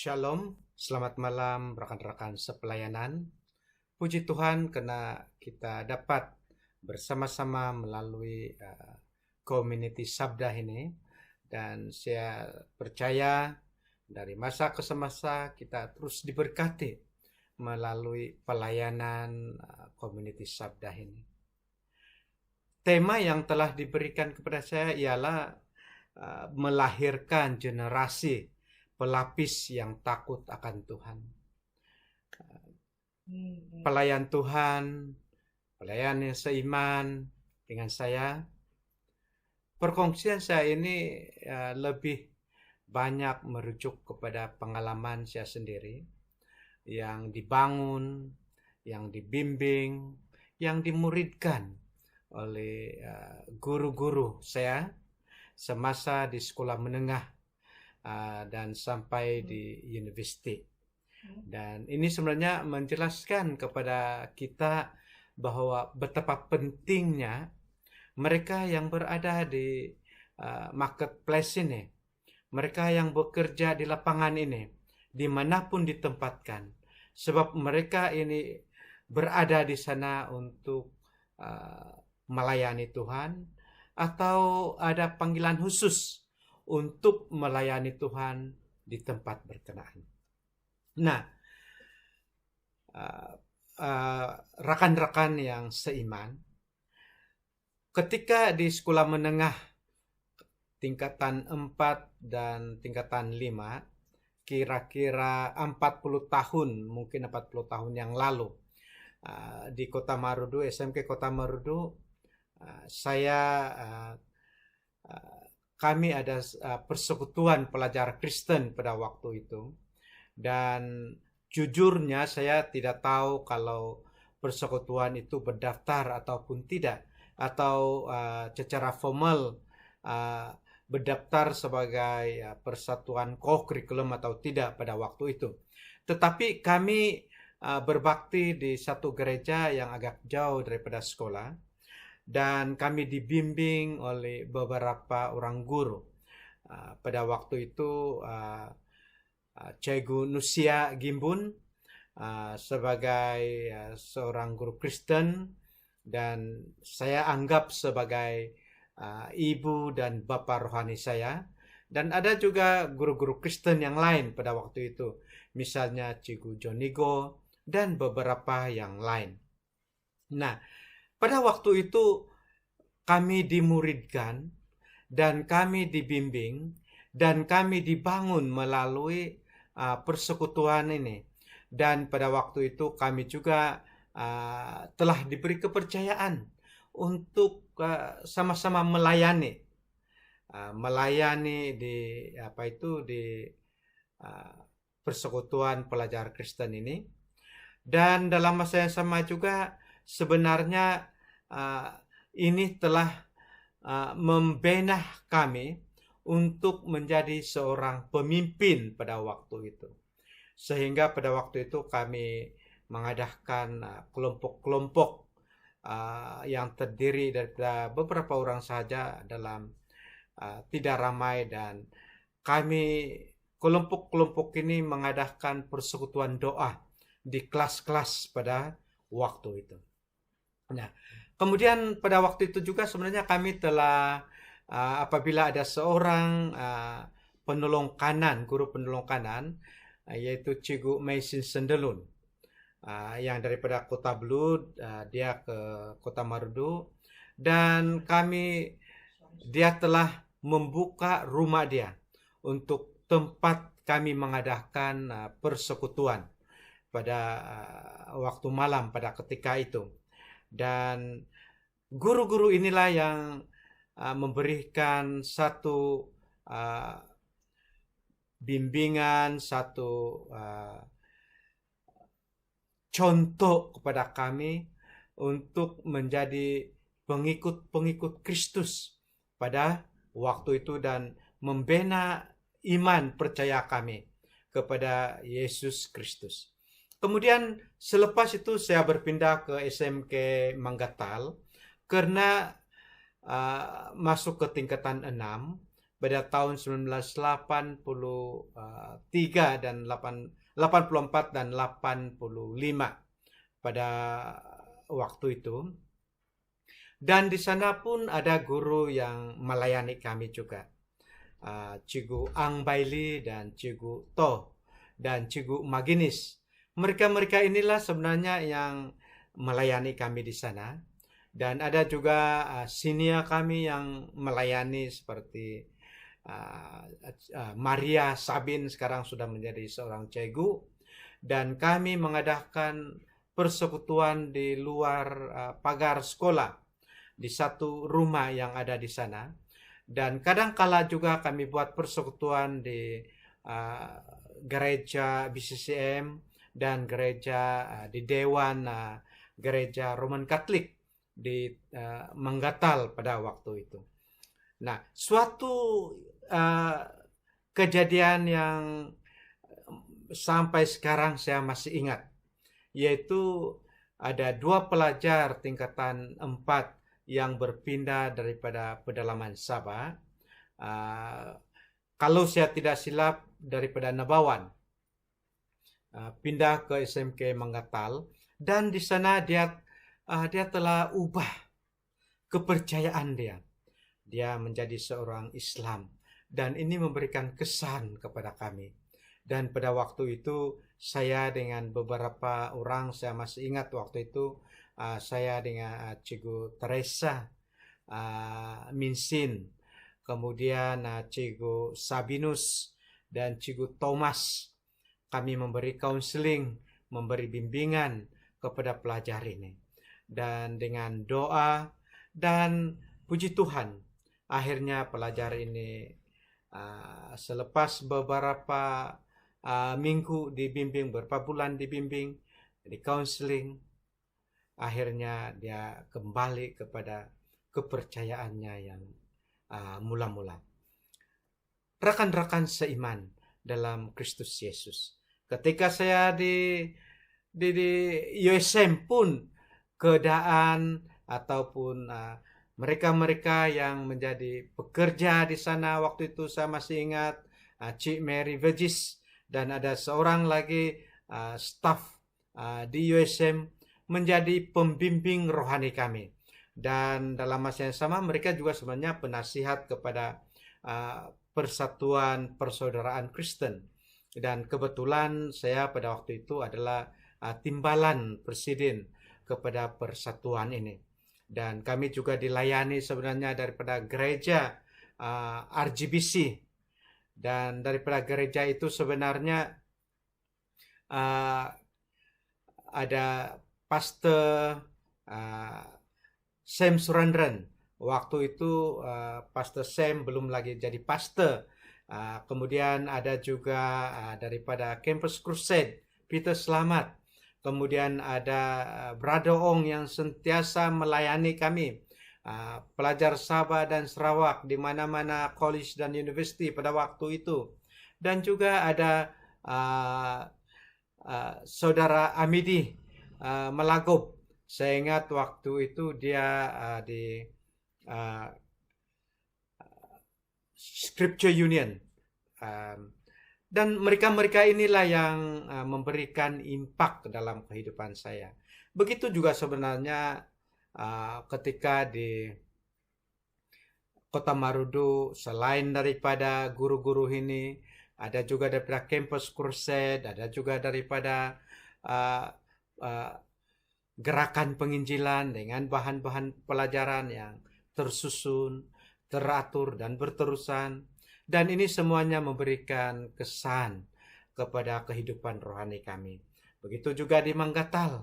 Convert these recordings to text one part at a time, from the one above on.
Shalom, selamat malam rekan-rekan sepelayanan. Puji Tuhan karena kita dapat bersama-sama melalui community Sabda ini. Dan saya percaya dari masa ke masa kita terus diberkati melalui pelayanan community Sabda ini. Tema yang telah diberikan kepada saya ialah melahirkan generasi pelapis yang takut akan Tuhan. Pelayan Tuhan, pelayan yang seiman dengan saya. Perkongsian saya ini lebih banyak merujuk kepada pengalaman saya sendiri yang dibangun, yang dibimbing, yang dimuridkan oleh guru-guru saya semasa di sekolah menengah dan sampai di university. Dan ini sebenarnya menjelaskan kepada kita bahwa betapa pentingnya mereka yang berada di marketplace ini, mereka yang bekerja di lapangan ini, dimanapun ditempatkan, sebab mereka ini berada di sana untuk melayani Tuhan atau ada panggilan khusus untuk melayani Tuhan di tempat berkenaan. Nah, rekan-rekan yang seiman, ketika di sekolah menengah tingkatan 4 dan tingkatan 5, kira-kira 40 tahun, mungkin 40 tahun yang lalu, di Kota Marudu, SMK Kota Marudu, kami ada persekutuan pelajar Kristen pada waktu itu. Dan jujurnya saya tidak tahu kalau persekutuan itu berdaftar ataupun tidak, atau secara formal berdaftar sebagai persatuan co-curriculum atau tidak pada waktu itu. Tetapi kami berbakti di satu gereja yang agak jauh daripada sekolah, dan kami dibimbing oleh beberapa orang guru. Pada waktu itu Cikgu Nusia Gimbun sebagai seorang guru Kristen, dan saya anggap sebagai ibu dan bapa rohani saya. Dan ada juga guru-guru Kristen yang lain pada waktu itu, misalnya Cikgu Jonigo dan beberapa yang lain. Nah, pada waktu itu kami dimuridkan dan kami dibimbing dan kami dibangun melalui persekutuan ini. Dan pada waktu itu kami juga telah diberi kepercayaan untuk sama-sama melayani di persekutuan pelajar Kristen ini. Dan dalam masa yang sama juga sebenarnya ini telah membina kami untuk menjadi seorang pemimpin pada waktu itu. Sehingga pada waktu itu kami mengadakan kelompok-kelompok yang terdiri dari beberapa orang saja dalam tidak ramai, dan kami kelompok-kelompok ini mengadakan persekutuan doa di kelas-kelas pada waktu itu. Nah, kemudian pada waktu itu juga sebenarnya kami telah apabila ada seorang penolong kanan, guru penolong kanan, yaitu Cikgu Maisin Sendelun, yang daripada Kota Belud, dia ke Kota Marudu, dan dia telah membuka rumah dia untuk tempat kami mengadakan persekutuan pada waktu malam pada ketika itu. Dan guru-guru inilah yang memberikan satu bimbingan, satu contoh kepada kami untuk menjadi pengikut-pengikut Kristus pada waktu itu dan membina iman percaya kami kepada Yesus Kristus. Kemudian selepas itu saya berpindah ke SMK Manggatal karena masuk ke tingkatan 6 pada tahun 1983 dan 84 dan 85 pada waktu itu. Dan di sana pun ada guru yang melayani kami juga. Cikgu Ang Baili dan Cikgu To dan Cikgu Maginis. Mereka-mereka inilah sebenarnya yang melayani kami di sana. Dan ada juga senior kami yang melayani seperti Maria Sabin sekarang sudah menjadi seorang cikgu. Dan kami mengadakan persekutuan di luar pagar sekolah di satu rumah yang ada di sana. Dan kadang-kala juga kami buat persekutuan di gereja BCCM dan gereja di Dewan Gereja Roman Katolik di Manggatal pada waktu itu. Nah, suatu kejadian yang sampai sekarang saya masih ingat, yaitu ada 2 pelajar tingkatan 4 yang berpindah daripada pedalaman Sabah. Kalau saya tidak silap daripada Nabawan, pindah ke SMK Manggatal, dan di sana dia telah ubah kepercayaan dia. Dia menjadi seorang Islam, dan ini memberikan kesan kepada kami. Dan pada waktu itu saya dengan beberapa orang, saya masih ingat waktu itu saya dengan Cikgu Teresa Minsin, kemudian Cikgu Sabinus dan Cikgu Thomas, kami memberi counseling, memberi bimbingan kepada pelajar ini. Dan dengan doa dan puji Tuhan, akhirnya pelajar ini selepas beberapa minggu dibimbing, beberapa bulan dibimbing, di counseling, akhirnya dia kembali kepada kepercayaannya yang mula-mula. Rekan-rekan seiman dalam Kristus Yesus, ketika saya di USM pun keadaan ataupun mereka-mereka yang menjadi pekerja di sana waktu itu, saya masih ingat Cik Mary Vegis dan ada seorang lagi staf di USM menjadi pembimbing rohani kami. Dan dalam masa yang sama mereka juga sebenarnya penasihat kepada Persatuan Persaudaraan Kristen. Dan kebetulan saya pada waktu itu adalah timbalan presiden kepada persatuan ini. Dan kami juga dilayani sebenarnya daripada gereja RGBC. Dan daripada gereja itu sebenarnya ada Pastor Sam Surendran. Waktu itu Pastor Sam belum lagi jadi pastor. Kemudian ada juga daripada Campus Crusade, Peter Slamet. Kemudian ada Brother Ong yang sentiasa melayani kami. Pelajar Sabah dan Sarawak di mana-mana college dan university pada waktu itu. Dan juga ada Saudara Amidi Melagop. Saya ingat waktu itu dia di Scripture Union. Dan mereka-mereka inilah yang memberikan impak dalam kehidupan saya. Begitu juga sebenarnya ketika di Kota Marudu, selain daripada guru-guru ini, ada juga daripada Campus Crusade, ada juga daripada gerakan penginjilan dengan bahan-bahan pelajaran yang tersusun, teratur, dan berterusan. Dan ini semuanya memberikan kesan kepada kehidupan rohani kami. Begitu juga di Manggatal.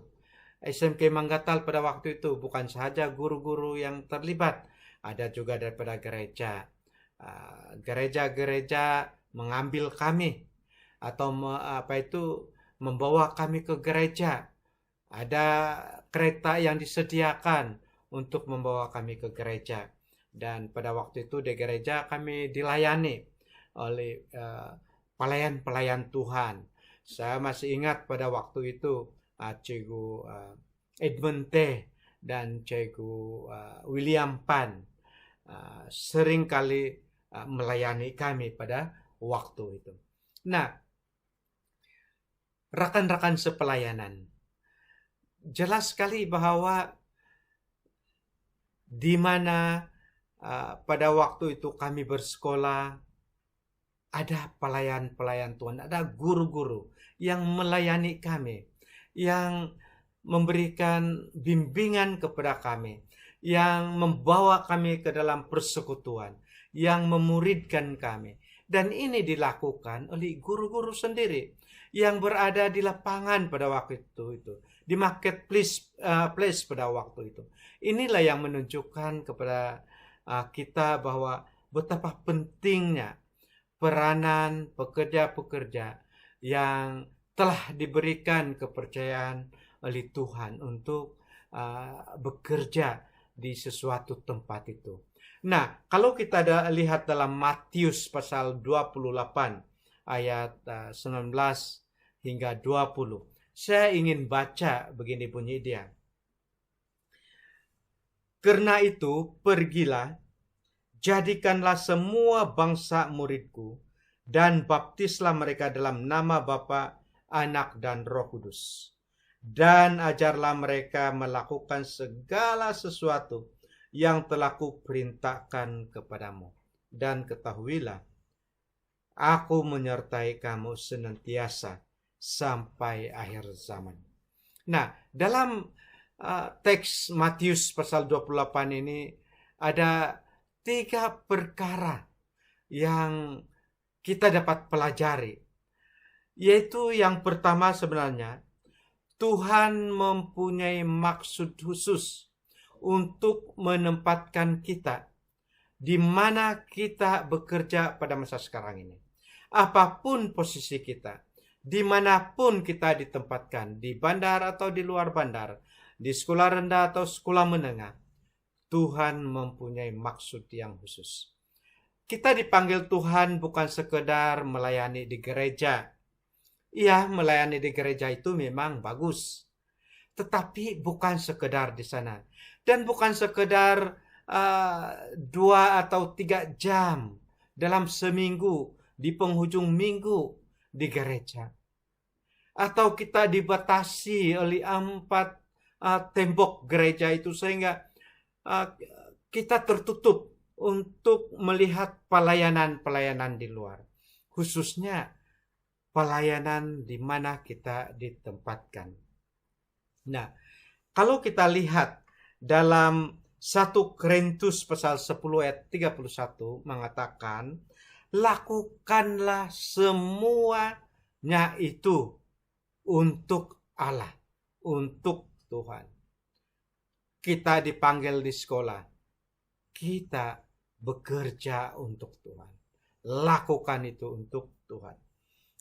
SMK Manggatal pada waktu itu bukan sahaja guru-guru yang terlibat, ada juga daripada gereja. Gereja-gereja mengambil kami atau membawa kami ke gereja. Ada kereta yang disediakan untuk membawa kami ke gereja. Dan pada waktu itu di gereja kami dilayani oleh pelayan-pelayan Tuhan. Saya masih ingat pada waktu itu Cikgu Edmund T. dan Cikgu William Pan sering kali melayani kami pada waktu itu. Nah, rekan-rekan sepelayanan, jelas sekali bahwa di mana pada waktu itu kami bersekolah, ada pelayan-pelayan Tuhan, ada guru-guru yang melayani kami, yang memberikan bimbingan kepada kami, yang membawa kami ke dalam persekutuan, yang memuridkan kami. Dan ini dilakukan oleh guru-guru sendiri yang berada di lapangan pada waktu itu, di marketplace place pada waktu itu. Inilah yang menunjukkan kepada kita bahwa betapa pentingnya peranan pekerja-pekerja yang telah diberikan kepercayaan oleh Tuhan untuk bekerja di sesuatu tempat itu. Nah, kalau kita lihat dalam Matius pasal 28 ayat 19 hingga 20, saya ingin baca begini bunyi dia. Karena itu, pergilah, jadikanlah semua bangsa muridku, dan baptislah mereka dalam nama Bapa, Anak, dan Roh Kudus. Dan ajarlah mereka melakukan segala sesuatu yang telah kuperintahkan kepadamu. Dan ketahuilah, aku menyertai kamu senantiasa sampai akhir zaman. Nah, dalam teks Matius pasal 28 ini ada 3 perkara yang kita dapat pelajari. Yaitu yang pertama sebenarnya, Tuhan mempunyai maksud khusus untuk menempatkan kita di mana kita bekerja pada masa sekarang ini. Apapun posisi kita, dimanapun kita ditempatkan, di bandar atau di luar bandar, di sekolah rendah atau sekolah menengah, Tuhan mempunyai maksud yang khusus. Kita dipanggil Tuhan bukan sekedar melayani di gereja. Iya, melayani di gereja itu memang bagus. Tetapi bukan sekedar di sana. Dan bukan sekedar 2 atau 3 jam dalam seminggu di penghujung minggu di gereja. Atau kita dibatasi oleh 4 tembok gereja itu sehingga kita tertutup untuk melihat pelayanan-pelayanan di luar. Khususnya pelayanan di mana kita ditempatkan. Nah, kalau kita lihat dalam 1 Korintus pasal 10 ayat 31 mengatakan, lakukanlah semuanya itu untuk Allah, untuk Tuhan. Kita dipanggil di sekolah, kita bekerja untuk Tuhan. Lakukan itu untuk Tuhan.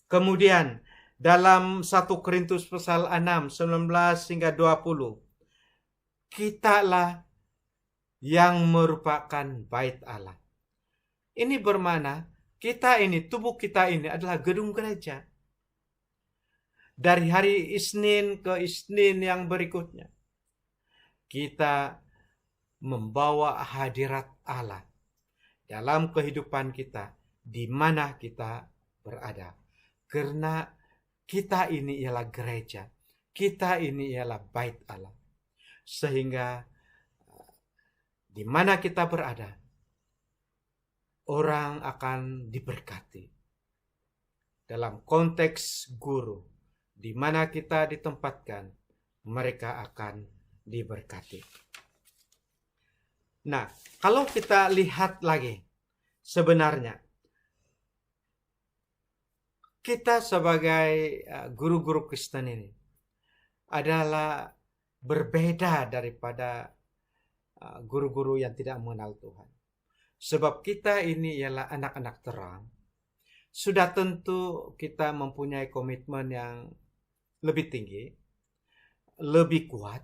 Kemudian dalam 1 Korintus pasal 6, 19 hingga 20, kitalah yang merupakan bait Allah. Ini bermakna kita ini, tubuh kita ini adalah gedung gereja. Dari hari Isnin ke Isnin yang berikutnya, kita membawa hadirat Allah dalam kehidupan kita di mana kita berada. Karena kita ini ialah gereja, kita ini ialah bait Allah. Sehingga di mana kita berada, orang akan diberkati. Dalam konteks guru, di mana kita ditempatkan, mereka akan diberkati. Nah, kalau kita lihat lagi, sebenarnya kita sebagai guru-guru Kristen ini adalah berbeda daripada guru-guru yang tidak mengenal Tuhan. Sebab kita ini ialah anak-anak terang. Sudah tentu kita mempunyai komitmen yang lebih tinggi, lebih kuat,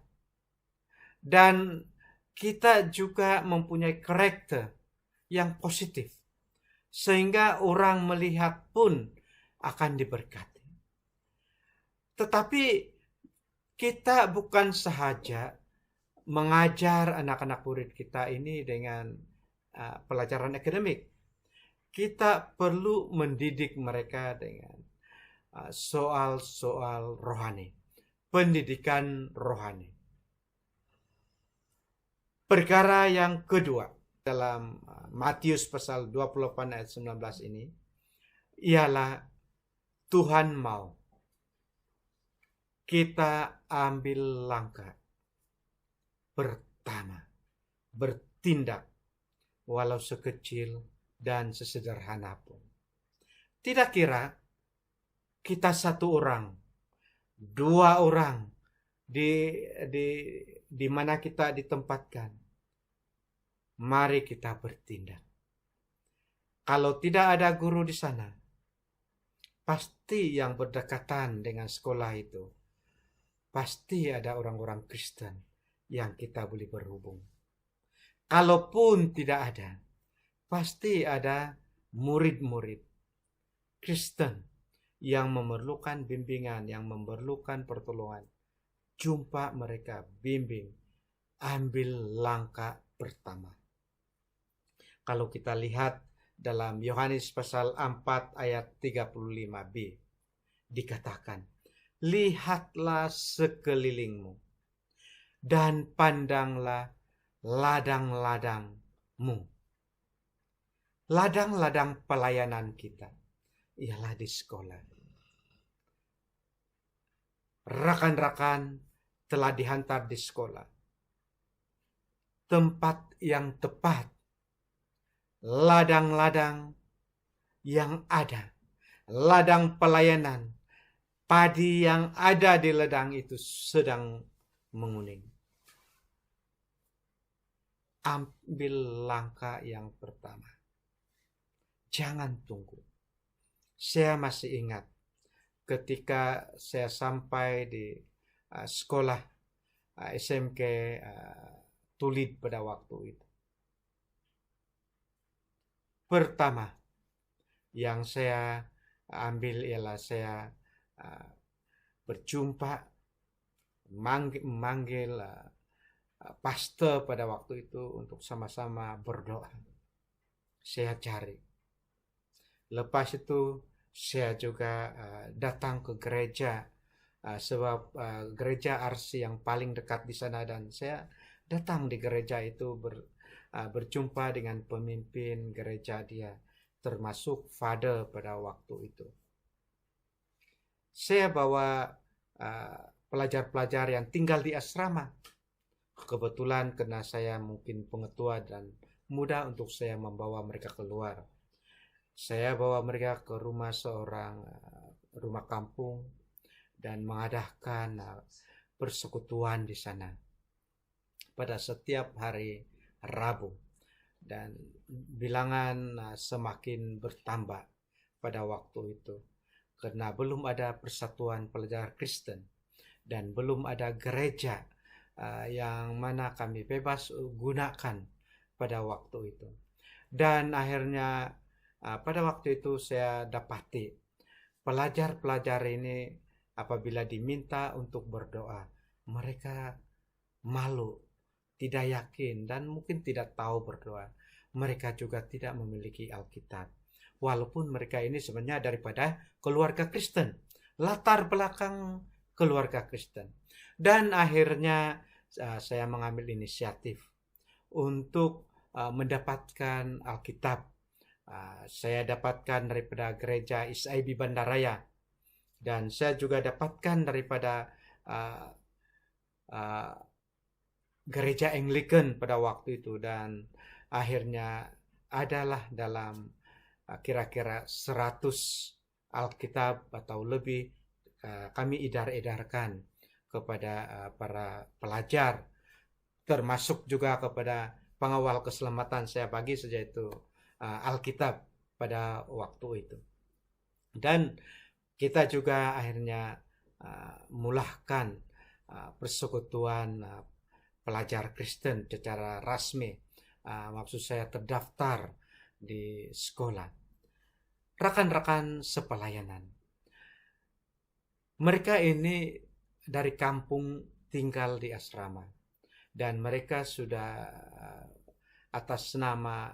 dan kita juga mempunyai karakter yang positif, sehingga orang melihat pun akan diberkati. Tetapi kita bukan sahaja mengajar anak-anak murid kita ini dengan pelajaran akademik, kita perlu mendidik mereka dengan soal-soal rohani, pendidikan rohani. Perkara yang kedua dalam Matius pasal 28 ayat 19 ini ialah Tuhan mau kita ambil langkah pertama, bertindak walau sekecil dan sesederhana pun. Tidak kira kita satu orang, dua orang di mana kita ditempatkan. Mari kita bertindak. Kalau tidak ada guru di sana, pasti yang berdekatan dengan sekolah itu, pasti ada orang-orang Kristen yang kita boleh berhubung. Kalaupun tidak ada, pasti ada murid-murid Kristen yang memerlukan bimbingan, yang memerlukan pertolongan. Jumpa mereka, bimbing, ambil langkah pertama. Kalau kita lihat dalam Yohanes pasal 4 ayat 35b, dikatakan, lihatlah sekelilingmu dan pandanglah ladang-ladangmu. Ladang-ladang pelayanan kita ialah di sekolah. Rakan-rakan telah dihantar di sekolah. Tempat yang tepat, ladang-ladang yang ada, ladang pelayanan, padi yang ada di ladang itu sedang menguning. Ambil langkah yang pertama. Jangan tunggu. Saya masih ingat ketika saya sampai di sekolah SMK Tulid pada waktu itu. Pertama yang saya ambil ialah saya berjumpa, memanggil pastor pada waktu itu untuk sama-sama berdoa. Saya cari. Lepas itu saya juga datang ke gereja, sebab gereja RC yang paling dekat di sana, dan saya datang di gereja itu berjumpa dengan pemimpin gereja dia, termasuk Father pada waktu itu. Saya bawa pelajar-pelajar yang tinggal di asrama. Kebetulan karena saya mungkin pengetua dan mudah untuk saya membawa mereka keluar. Saya bawa mereka ke rumah seorang rumah kampung dan mengadakan persekutuan di sana pada setiap hari Rabu, dan bilangan semakin bertambah pada waktu itu karena belum ada persatuan pelajar Kristen dan belum ada gereja yang mana kami bebas gunakan pada waktu itu. Dan akhirnya pada waktu itu saya dapati pelajar-pelajar ini apabila diminta untuk berdoa, mereka malu, tidak yakin, dan mungkin tidak tahu berdoa. Mereka juga tidak memiliki Alkitab. Walaupun mereka ini sebenarnya daripada keluarga Kristen, latar belakang keluarga Kristen. Dan akhirnya saya mengambil inisiatif untuk mendapatkan Alkitab. Saya dapatkan daripada gereja ISIB Bandaraya, dan saya juga dapatkan daripada gereja Anglican pada waktu itu, dan akhirnya adalah dalam kira-kira 100 Alkitab atau lebih kami edar-edarkan kepada para pelajar, termasuk juga kepada pengawal keselamatan. Saya bagi saja itu Alkitab pada waktu itu. Dan kita juga akhirnya mulahkan persekutuan pelajar Kristen secara rasmi. Maksud saya terdaftar di sekolah. Rakan-rakan sepelayanan. Mereka ini dari kampung tinggal di asrama. Dan mereka sudah atas nama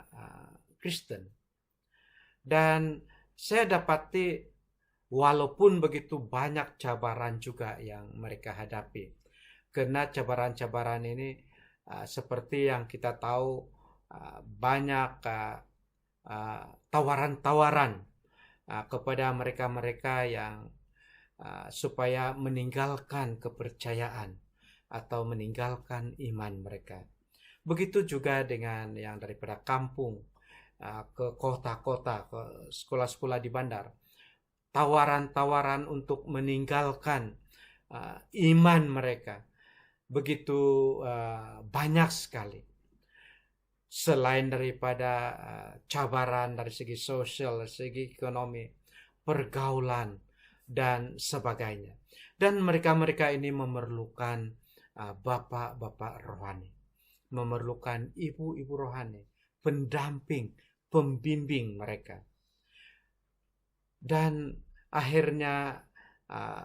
Kristen. Dan saya dapati walaupun begitu banyak cabaran juga yang mereka hadapi. Karena cabaran-cabaran ini seperti yang kita tahu banyak tawaran-tawaran kepada mereka-mereka yang supaya meninggalkan kepercayaan atau meninggalkan iman mereka. Begitu juga dengan yang daripada kampung ke kota-kota, ke sekolah-sekolah di bandar. Tawaran-tawaran untuk meninggalkan iman mereka begitu banyak sekali. Selain daripada cabaran dari segi sosial, dari segi ekonomi, pergaulan, dan sebagainya. Dan mereka-mereka ini memerlukan bapak-bapak rohani, memerlukan ibu-ibu rohani, pendamping, pembimbing mereka. Dan akhirnya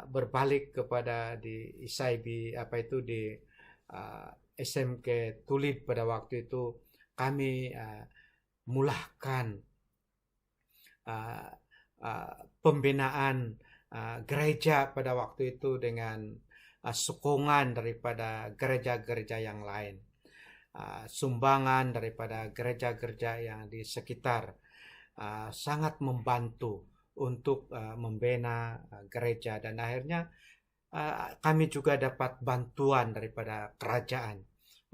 berbalik kepada di ISIB di SMK Tulid pada waktu itu kami mulahkan pembinaan gereja pada waktu itu dengan sokongan daripada gereja-gereja yang lain, sumbangan daripada gereja-gereja yang di sekitar sangat membantu untuk membina gereja, dan akhirnya kami juga dapat bantuan daripada kerajaan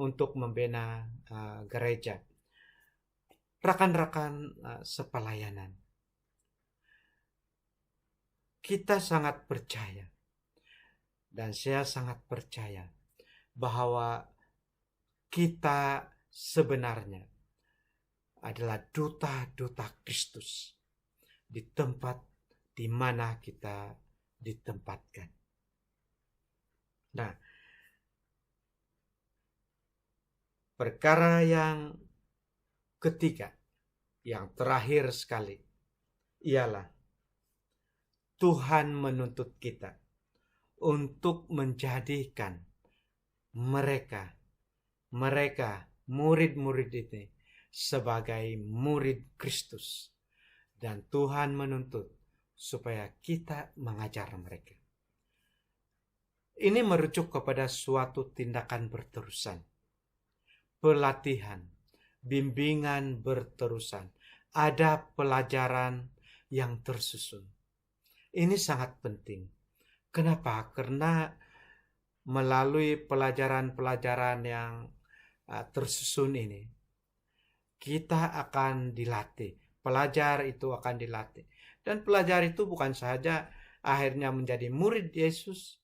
untuk membina gereja. Rakan-rakan sepelayanan, kita sangat percaya, dan saya sangat percaya bahwa kita sebenarnya adalah duta-duta Kristus di tempat di mana kita ditempatkan. Nah, perkara yang ketiga, yang terakhir sekali, ialah Tuhan menuntut kita untuk menjadikan mereka murid-murid ini sebagai murid Kristus. Dan Tuhan menuntut supaya kita mengajar mereka. Ini merujuk kepada suatu tindakan berterusan, pelatihan, bimbingan berterusan. Ada pelajaran yang tersusun. Ini sangat penting. Kenapa? Karena melalui pelajaran-pelajaran yang tersusun ini, kita akan dilatih. Pelajar itu akan dilatih. Dan pelajar itu bukan saja akhirnya menjadi murid Yesus,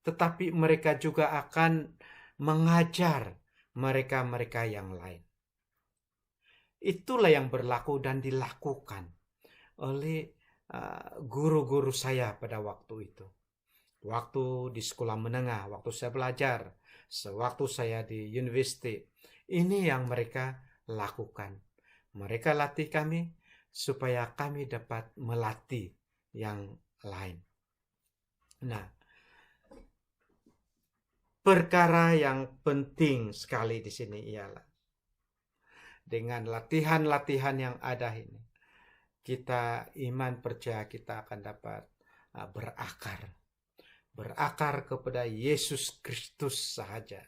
tetapi mereka juga akan mengajar mereka-mereka yang lain. Itulah yang berlaku dan dilakukan oleh guru-guru saya pada waktu itu. Waktu di sekolah menengah, waktu saya belajar, sewaktu saya di university, ini yang mereka lakukan. Mereka latih kami supaya kami dapat melatih yang lain. Nah, perkara yang penting sekali di sini ialah dengan latihan-latihan yang ada ini, kita iman percaya kita akan dapat berakar kepada Yesus Kristus sahaja.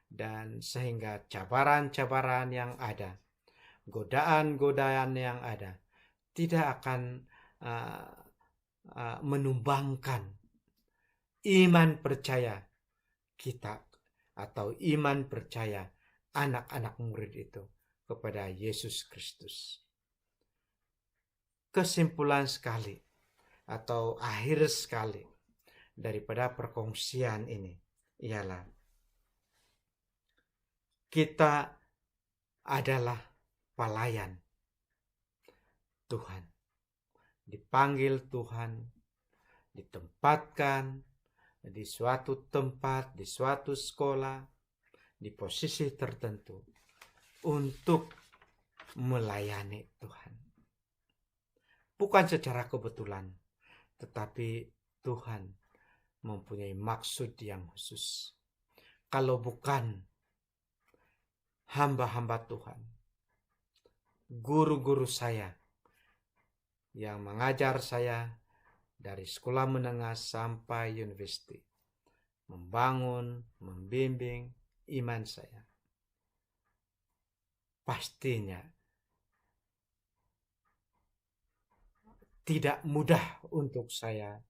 Dan sehingga cabaran-cabaran yang ada, godaan-godaan yang ada, tidak akan menumbangkan iman percaya kita atau iman percaya anak-anak murid itu kepada Yesus Kristus. Kesimpulan sekali atau akhir sekali daripada perkongsian ini ialah kita adalah pelayan Tuhan, dipanggil Tuhan, ditempatkan di suatu tempat, di suatu sekolah, di posisi tertentu untuk melayani Tuhan. Bukan secara kebetulan, tetapi Tuhan mempunyai maksud yang khusus. Kalau bukan hamba-hamba Tuhan, guru-guru saya yang mengajar saya dari sekolah menengah sampai university, membangun, membimbing iman saya. Pastinya tidak mudah untuk saya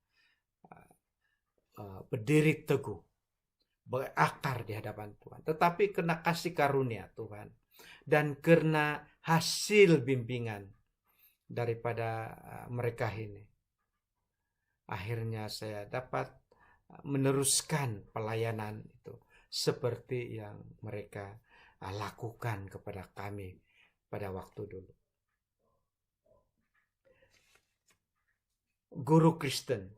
berdiri teguh, berakar di hadapan Tuhan. Tetapi karena kasih karunia Tuhan dan karena hasil bimbingan daripada mereka ini, akhirnya saya dapat meneruskan pelayanan itu seperti yang mereka lakukan kepada kami pada waktu dulu. Guru Kristen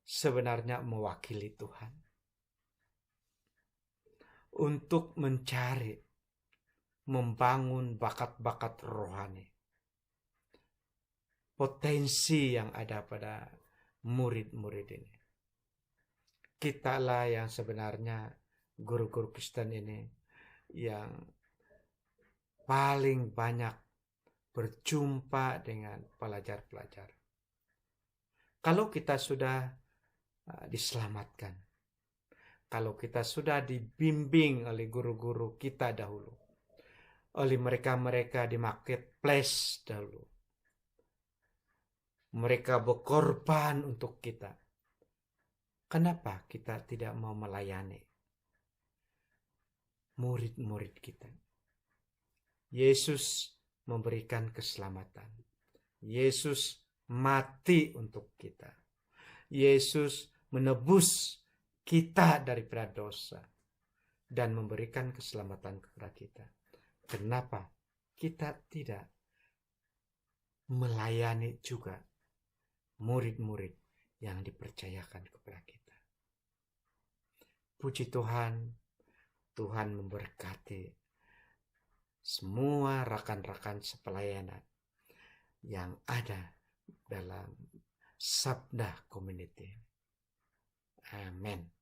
sebenarnya mewakili Tuhan untuk mencari, membangun bakat-bakat rohani, potensi yang ada pada murid-murid ini. Kitalah yang sebenarnya guru-guru Kristen ini yang paling banyak berjumpa dengan pelajar-pelajar. Kalau kita sudah diselamatkan, kalau kita sudah dibimbing oleh guru-guru kita dahulu, oleh mereka-mereka di marketplace dahulu, mereka berkorban untuk kita, kenapa kita tidak mau melayani murid-murid kita? Yesus memberikan keselamatan. Yesus mati untuk kita. Yesus menebus kita daripada dosa dan memberikan keselamatan kepada kita. Kenapa kita tidak melayani juga murid-murid yang dipercayakan kepada kita? Puji Tuhan, Tuhan memberkati semua rakan-rakan sepelayanan yang ada dalam Sabda Community. Amin.